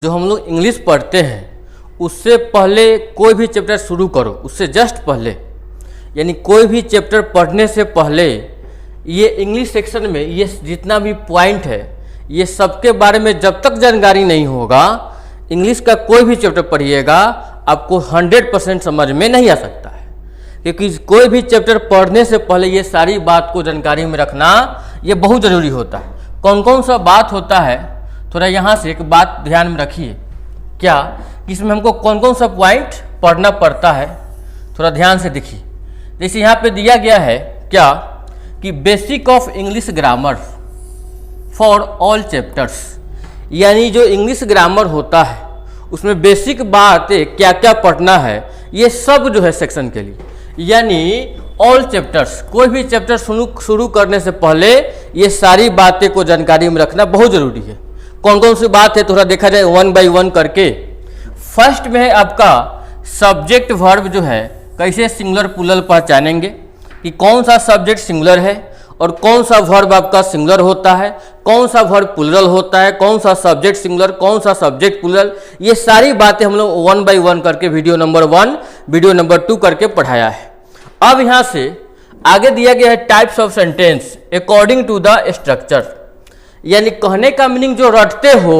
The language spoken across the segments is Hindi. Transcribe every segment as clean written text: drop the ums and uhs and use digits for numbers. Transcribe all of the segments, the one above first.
जो हम लोग इंग्लिश पढ़ते हैं उससे पहले कोई भी चैप्टर शुरू करो, उससे जस्ट पहले यानी कोई भी चैप्टर पढ़ने से पहले ये इंग्लिश सेक्शन में ये जितना भी पॉइंट है ये सबके बारे में जब तक जानकारी नहीं होगा इंग्लिश का कोई भी चैप्टर पढ़िएगा आपको 100% समझ में नहीं आ सकता है। क्योंकि कोई भी चैप्टर पढ़ने से पहले ये सारी बात को जानकारी में रखना ये बहुत ज़रूरी होता है। कौन कौन सा बात होता है, थोड़ा यहाँ से एक बात ध्यान में रखिए, क्या इसमें हमको कौन कौन सा पॉइंट पढ़ना पड़ता है, थोड़ा ध्यान से देखिए। जैसे यहाँ पे दिया गया है क्या कि basic of English grammar for all chapters, यानी जो इंग्लिश ग्रामर होता है उसमें बेसिक बातें क्या क्या पढ़ना है ये सब जो है सेक्शन के लिए, यानी ऑल चैप्टर्स कोई भी चैप्टर शुरू करने से पहले ये सारी बातें को जानकारी में रखना बहुत ज़रूरी है। कौन कौन सी बात है थोड़ा देखा जाए वन बाय वन करके। फर्स्ट में है आपका सब्जेक्ट वर्ब जो है कैसे सिंगुलर प्लूरल पहचानेंगे कि कौन सा सब्जेक्ट सिंगुलर है और कौन सा वर्ब आपका सिंगुलर होता है, कौन सा वर्ब प्लूरल होता है, कौन सा सब्जेक्ट सिंगुलर, कौन सा सब्जेक्ट प्लूरल, ये सारी बातें हम लोग वन बाय वन करके वीडियो नंबर 1 वीडियो नंबर 2 करके पढ़ाया है। अब यहाँ से आगे दिया गया है types of sentence according to the structure, यानी कहने का मीनिंग जो रटते हो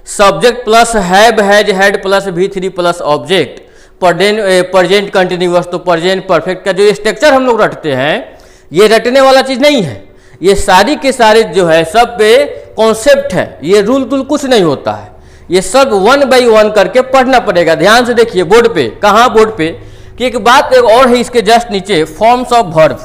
subject plus have has had plus V3 plus object present continuous, तो प्रेजेंट परफेक्ट का जो स्ट्रक्चर हम लोग रटते हैं ये रटने वाला चीज़ नहीं है, ये सारी के सारे जो है सब पे कॉन्सेप्ट है, ये रूल टूल कुछ नहीं होता है, ये सब वन बाय वन करके पढ़ना पड़ेगा। ध्यान से देखिए बोर्ड पे, कहाँ बोर्ड पे कि एक बात एक और है इसके जस्ट नीचे फॉर्म्स ऑफ वर्ब।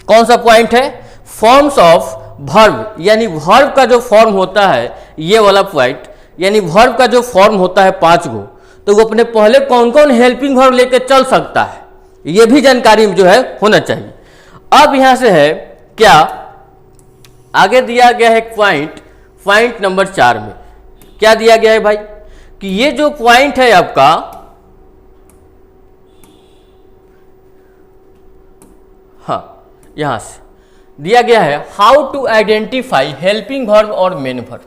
कौन सा पॉइंट है? फॉर्म्स ऑफ वर्ब, यानी वर्ब का जो फॉर्म होता है ये वाला पॉइंट, यानी वर्ब का जो फॉर्म होता है 5 गो, तो वो अपने पहले कौन कौन हेल्पिंग वर्ब लेके चल सकता है ये भी जानकारी जो है होना चाहिए। अब यहां से है क्या आगे दिया गया है पॉइंट नंबर 4 में क्या दिया गया है भाई कि ये जो पॉइंट है आपका यहां से दिया गया है how to identify helping verb और मेन वर्ब,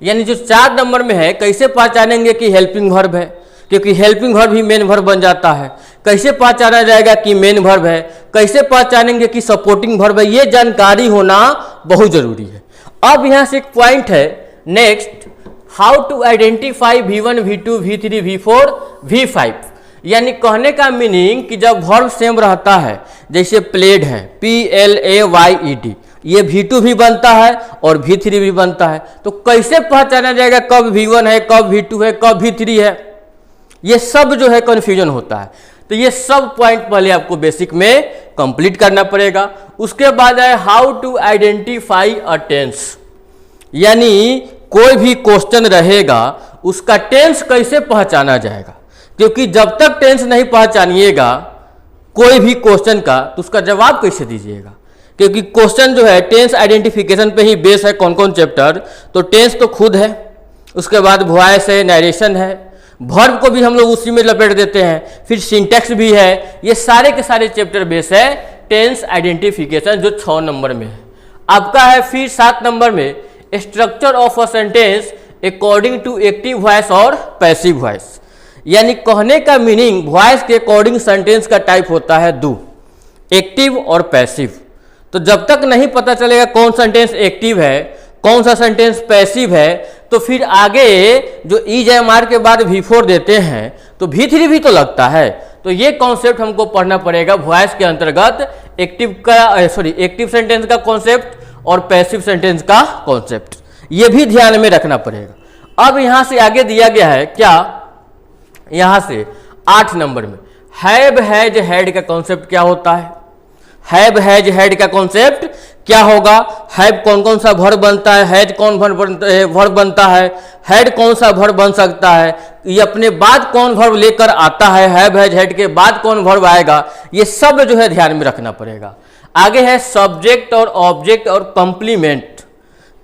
यानी जो 4 नंबर में है कैसे पहचानेंगे कि हेल्पिंग वर्ब है, क्योंकि हेल्पिंग वर्ब ही मेन वर्ब बन जाता है। कैसे पहचाना जाएगा कि मेन वर्ब है, कैसे पहचानेंगे कि सपोर्टिंग वर्ब है, ये जानकारी होना बहुत जरूरी है। अब यहां से एक पॉइंट है next how to identify V1 V2 V3 V4 V5, यानी कहने का मीनिंग कि जब वर्ब सेम रहता है जैसे प्लेड है PLAYED, ये V2 भी बनता है और V3 भी बनता है, तो कैसे पहचाना जाएगा कब V1 है, कब V2 है, कब V3 है, ये सब जो है कंफ्यूजन होता है। तो ये सब पॉइंट पहले आपको बेसिक में कंप्लीट करना पड़ेगा। उसके बाद है how to identify a tense, यानी कोई भी क्वेश्चन रहेगा उसका टेंस कैसे पहचाना जाएगा, क्योंकि जब तक टेंस नहीं पहचानिएगा कोई भी क्वेश्चन का तो उसका जवाब कैसे दीजिएगा, क्योंकि क्वेश्चन जो है टेंस आइडेंटिफिकेशन पे ही बेस है। कौन कौन चैप्टर, तो टेंस तो खुद है, उसके बाद वॉइस है, नरेशन है, वर्ब को भी हम लोग उसी में लपेट देते हैं, फिर सिंटैक्स भी है, ये सारे के सारे चैप्टर बेस है टेंस आइडेंटिफिकेशन जो 6 नंबर में है। आपका है फिर 7 नंबर में structure of a sentence according to active voice और पैसिव वॉइस, यानी कहने का मीनिंग वॉइस के अकॉर्डिंग सेंटेंस का टाइप होता है 2, एक्टिव और पैसिव। तो जब तक नहीं पता चलेगा कौन सेंटेंस एक्टिव है कौन सा सेंटेंस पैसिव है, तो फिर आगे जो EJMR के बाद V4 देते हैं तो V3 भी तो लगता है। तो ये कॉन्सेप्ट हमको पढ़ना पड़ेगा वॉइस के अंतर्गत एक्टिव सेंटेंस का कॉन्सेप्ट और पैसिव सेंटेंस का कॉन्सेप्ट, ये भी ध्यान में रखना पड़ेगा। अब यहां से आगे दिया गया है क्या, यहां से 8 नंबर में हैव हैज हैड का कॉन्सेप्ट क्या होता है। हैव हैज हैड का कॉन्सेप्ट क्या होगा, हैव कौन कौन सा वर्ब बनता है, हैज कौन वर्ब बनता है, हैड कौन सा वर्ब बन सकता है, ये अपने बाद कौन वर्ब लेकर आता है, हैव हैज हैड के बाद कौन वर्ब आएगा, ये सब जो है ध्यान में रखना पड़ेगा। आगे है सब्जेक्ट और ऑब्जेक्ट और कंप्लीमेंट,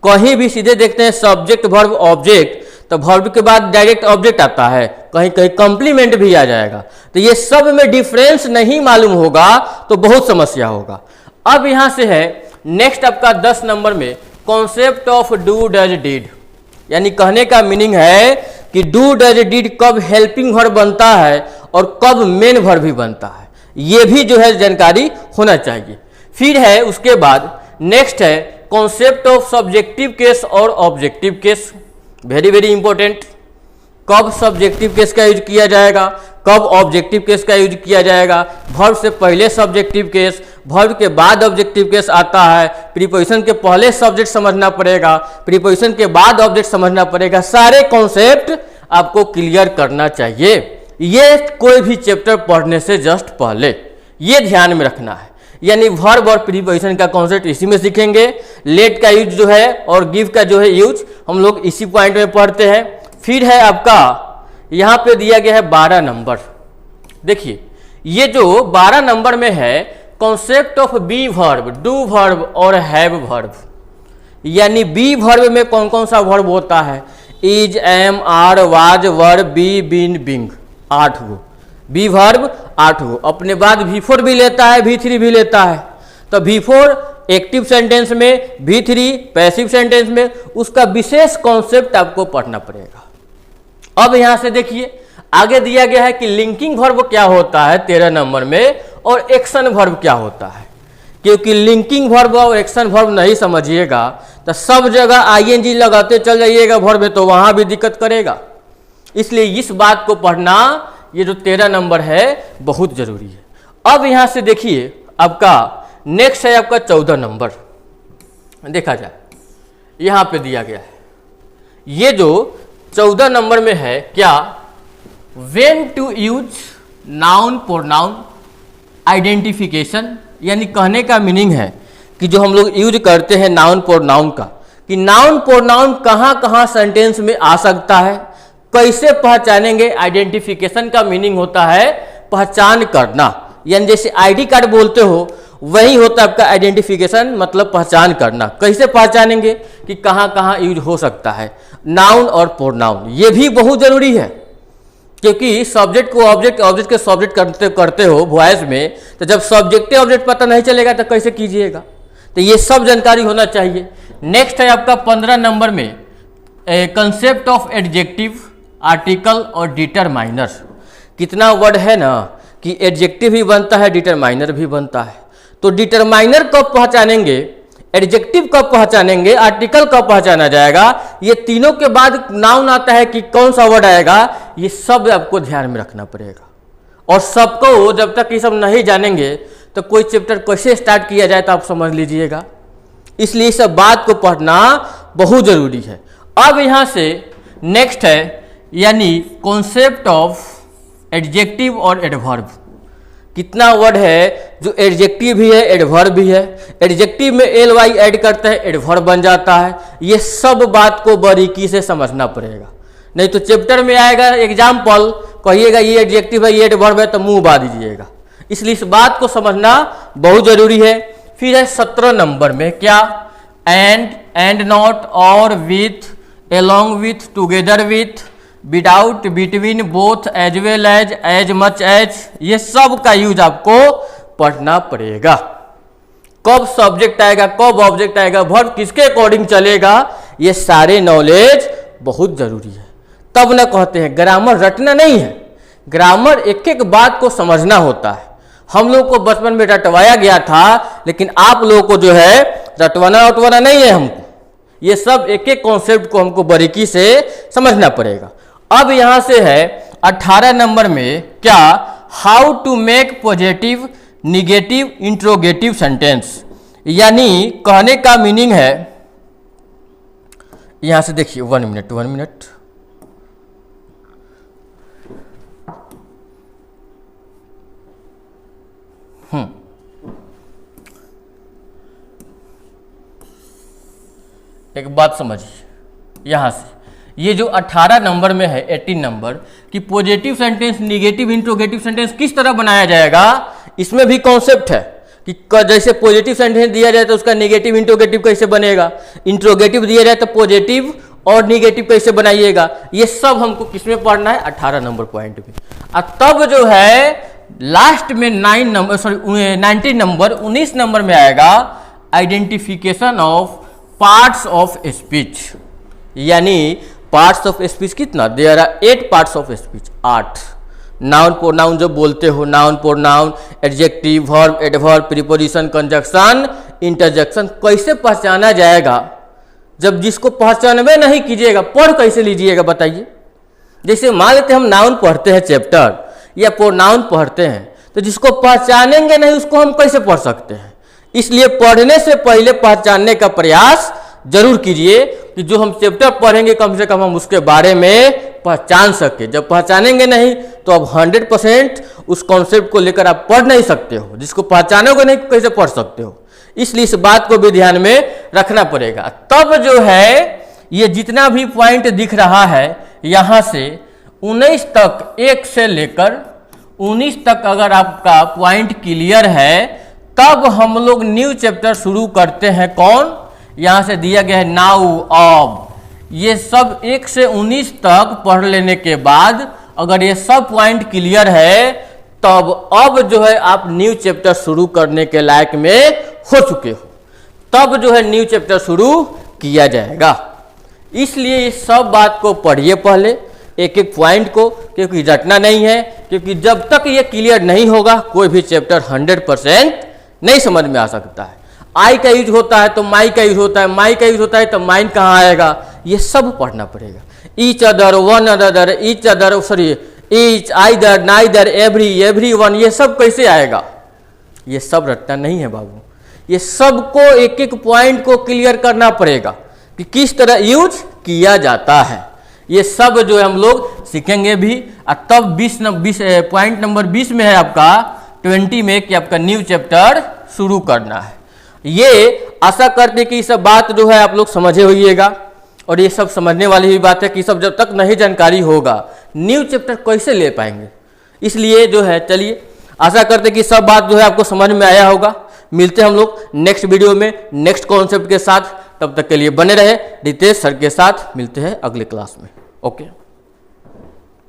कहीं भी सीधे देखते हैं सब्जेक्ट वर्ब ऑब्जेक्ट तो वर्ब के बाद डायरेक्ट ऑब्जेक्ट आता है, कहीं कहीं कंप्लीमेंट भी आ जाएगा, तो ये सब में डिफरेंस नहीं मालूम होगा तो बहुत समस्या होगा। अब यहां से है नेक्स्ट आपका 10 नंबर में concept of do does did, यानी कहने का मीनिंग है कि डू डज डिड कब हेल्पिंग वर्ब बनता है और कब मेन वर्ब भी बनता है, ये भी जो है जानकारी होना चाहिए। फिर है उसके बाद नेक्स्ट है कॉन्सेप्ट ऑफ सब्जेक्टिव केस और objective case, very very important. कब सब्जेक्टिव केस का यूज किया जाएगा, कब ऑब्जेक्टिव केस का यूज किया जाएगा, वर्ब से पहले सब्जेक्टिव केस, वर्ब के बाद ऑब्जेक्टिव केस आता है, प्रीपोजिशन के पहले सब्जेक्ट समझना पड़ेगा, प्रीपोजिशन के बाद ऑब्जेक्ट समझना पड़ेगा, सारे कॉन्सेप्ट आपको क्लियर करना चाहिए। ये कोई भी चैप्टर पढ़ने से जस्ट पहले ये ध्यान में रखना है, यानी वर्ब और प्रीपोजिशन का कॉन्सेप्ट इसी में सीखेंगे। लेट का यूज जो है और गिव का जो है यूज हम लोग इसी पॉइंट में पढ़ते हैं। फिर है आपका यहाँ पे दिया गया है 12 नंबर। देखिए ये जो 12 नंबर में है concept of be verb, do verb और हैव वर्ब, यानी बी वर्ब में कौन कौन सा वर्ब होता है, is, am, are, was, were, be, been, being, 8 go be verb 8 go. अपने बाद V4 भी लेता है, V3 भी लेता है। तो V4 एक्टिव सेंटेंस में, V3 पैसिव सेंटेंस में, उसका विशेष कॉन्सेप्ट आपको पढ़ना पड़ेगा। अब यहां से देखिए आगे दिया गया है कि लिंकिंग वर्ब क्या होता है 13 नंबर में और एक्शन वर्ब क्या होता है। क्योंकि लिंकिंग वर्ब और एक्शन वर्ब नहीं समझिएगा तो सब जगह ING लगाते चल जाइएगा वर्ब में, तो वहां भी दिक्कत करेगा। इसलिए इस बात को पढ़ना, ये जो 13 नंबर है बहुत जरूरी है। अब यहां से देखिए आपका नेक्स्ट है आपका 14 नंबर। देखा जाए यहां पे दिया गया है, ये जो 14 नंबर में है क्या, when to use noun pronoun identification, यानी कहने का मीनिंग है कि जो हम लोग यूज करते हैं नाउन प्रोनाउन का, कि नाउन प्रोनाउन कहाँ कहाँ सेंटेंस में आ सकता है, कैसे पहचानेंगे। आइडेंटिफिकेशन का मीनिंग होता है पहचान करना, यानी जैसे आईडी कार्ड बोलते हो वही होता है आपका आइडेंटिफिकेशन, मतलब पहचान करना। कैसे पहचानेंगे कि कहाँ कहाँ यूज हो सकता है नाउन और प्रोनाउन, ये भी बहुत जरूरी है। क्योंकि सब्जेक्ट को ऑब्जेक्ट, ऑब्जेक्ट के सब्जेक्ट करते हो वॉइस में, तो जब सब्जेक्ट ऑब्जेक्ट पता नहीं चलेगा तो कैसे कीजिएगा, तो ये सब जानकारी होना चाहिए। नेक्स्ट है आपका 15 नंबर में कंसेप्ट ऑफ एडजेक्टिव, आर्टिकल और डिटरमाइनर। कितना वर्ड है ना कि एडजेक्टिव भी बनता है, डिटरमाइनर भी बनता है। तो डिटरमाइनर कब पहचानेंगे, एडजेक्टिव कब पहचानेंगे, आर्टिकल कब पहचाना जाएगा, ये तीनों के बाद नाउन आता है कि कौन सा वर्ड आएगा, ये सब आपको ध्यान में रखना पड़ेगा। और सबको जब तक ये सब नहीं जानेंगे तो कोई चैप्टर कैसे स्टार्ट किया जाए तो आप समझ लीजिएगा। इसलिए इस सब बात को पढ़ना बहुत जरूरी है। अब यहाँ से नेक्स्ट है यानी कॉन्सेप्ट ऑफ एडजेक्टिव और एडवर्ब। कितना वर्ड है जो एडजेक्टिव भी है, एडवर्ब भी है। एडजेक्टिव में ly ऐड करते हैं, एडवर्ब बन जाता है। ये सब बात को बारीकी से समझना पड़ेगा, नहीं तो चैप्टर में आएगा एग्जाम्पल, कहिएगा ये एडजेक्टिव है, ये एडवर्ब है, तो मुंह बा दीजिएगा। इसलिए इस बात को समझना बहुत जरूरी है। फिर है 17 नंबर में क्या, एंड नॉट, और with, along with, together with, without, between, both, as well as much as, ये सब का यूज आपको पढ़ना पड़ेगा। कब सब्जेक्ट आएगा, कब ऑब्जेक्ट आएगा, वर्ब किसके अकॉर्डिंग चलेगा, ये सारे नॉलेज बहुत जरूरी है। तब ना कहते हैं ग्रामर रटना नहीं है, ग्रामर एक एक बात को समझना होता है। हम लोग को बचपन में रटवाया गया था, लेकिन आप लोगों को जो है रटवाना नहीं है हमको। ये सब एक एक कॉन्सेप्ट को हमको बारीकी से समझना पड़ेगा। अब यहां से है 18 नंबर में क्या, how to make positive, negative, interrogative sentence, यानी कहने का मीनिंग है। यहां से देखिए 1 मिनट एक बात समझिए। यहां से ये जो 18 नंबर में है 18 नंबर कि positive sentence, negative, interrogative sentence किस तरह बनाया जाएगा, इसमें भी कॉन्सेप्ट है कि जैसे पॉजिटिव सेंटेंस दिया जाए तो उसका निगेटिव, इंट्रोगेटिव कैसे बनेगा, इंट्रोगेटिव दिया जाए तो पॉजिटिव और निगेटिव कैसे बनाइएगा। ये सब हमको किसमें पढ़ना है, 18 नंबर पॉइंट में। और तब जो है लास्ट में 19 नंबर 19 नंबर में आएगा identification of parts of speech, यानी पार्ट्स ऑफ स्पीच कितना, there are 8 parts of speech, 8। Noun pronoun जब बोलते हो, noun pronoun, adjective, verb, adverb, preposition, conjunction, interjection, कैसे पहचाना जाएगा जब जिसको पहचानबे नहीं कीजिएगा, पढ़ कैसे लीजिएगा बताइए। जैसे मान लेते हम नाउन पढ़ते हैं चैप्टर या प्रोनाउन पढ़ते हैं, तो जिसको पहचानेंगे नहीं उसको हम कैसे पढ़ सकते हैं। इसलिए पढ़ने से पहले पहचानने का प्रयास जरूर कीजिए कि जो हम चैप्टर पढ़ेंगे कम से कम हम उसके बारे में पहचान सके। जब पहचानेंगे नहीं तो अब 100% उस कॉन्सेप्ट को लेकर आप पढ़ नहीं सकते हो। जिसको पहचानोगे नहीं कैसे पढ़ सकते हो। इसलिए इस बात को भी ध्यान में रखना पड़ेगा। तब जो है ये जितना भी पॉइंट दिख रहा है यहाँ से 19 तक, 1 से लेकर 19 तक अगर आपका पॉइंट क्लियर है तब हम लोग न्यू चैप्टर शुरू करते हैं। कौन, यहाँ से दिया गया है नाउ, अब। ये सब 1 से 19 तक पढ़ लेने के बाद अगर ये सब पॉइंट क्लियर है तब अब जो है आप न्यू चैप्टर शुरू करने के लायक में हो चुके हो। तब जो है न्यू चैप्टर शुरू किया जाएगा। इसलिए इस सब बात को पढ़िए पहले, एक एक पॉइंट को, क्योंकि रटना नहीं है। क्योंकि जब तक ये क्लियर नहीं होगा कोई भी चैप्टर 100% नहीं समझ में आ सकता है। आई का यूज होता है तो माई का यूज होता है, माई का यूज होता है तो माइन कहाँ आएगा, ये सब पढ़ना पड़ेगा। Each other, one other, each other, sorry each, either, neither, every, every one, ये सब कैसे आएगा। ये सब रटना नहीं है बाबू। ये सबको एक एक पॉइंट को क्लियर करना पड़ेगा कि किस तरह यूज किया जाता है। ये सब जो है हम लोग सीखेंगे भी। और तब 20 पॉइंट नंबर 20 में है आपका 20 में कि आपका न्यू चैप्टर शुरू करना है। ये आशा करते कि सब बात जो है आप लोग समझे होइएगा। और ये सब समझने वाली भी बात है कि सब जब तक नहीं जानकारी होगा न्यू चैप्टर कैसे ले पाएंगे। इसलिए जो है चलिए आशा करते कि सब बात जो है आपको समझ में आया होगा। मिलते हैं हम लोग नेक्स्ट वीडियो में नेक्स्ट कॉन्सेप्ट के साथ। तब तक के लिए बने रहे रितेश सर के साथ। मिलते हैं अगले क्लास में। ओके।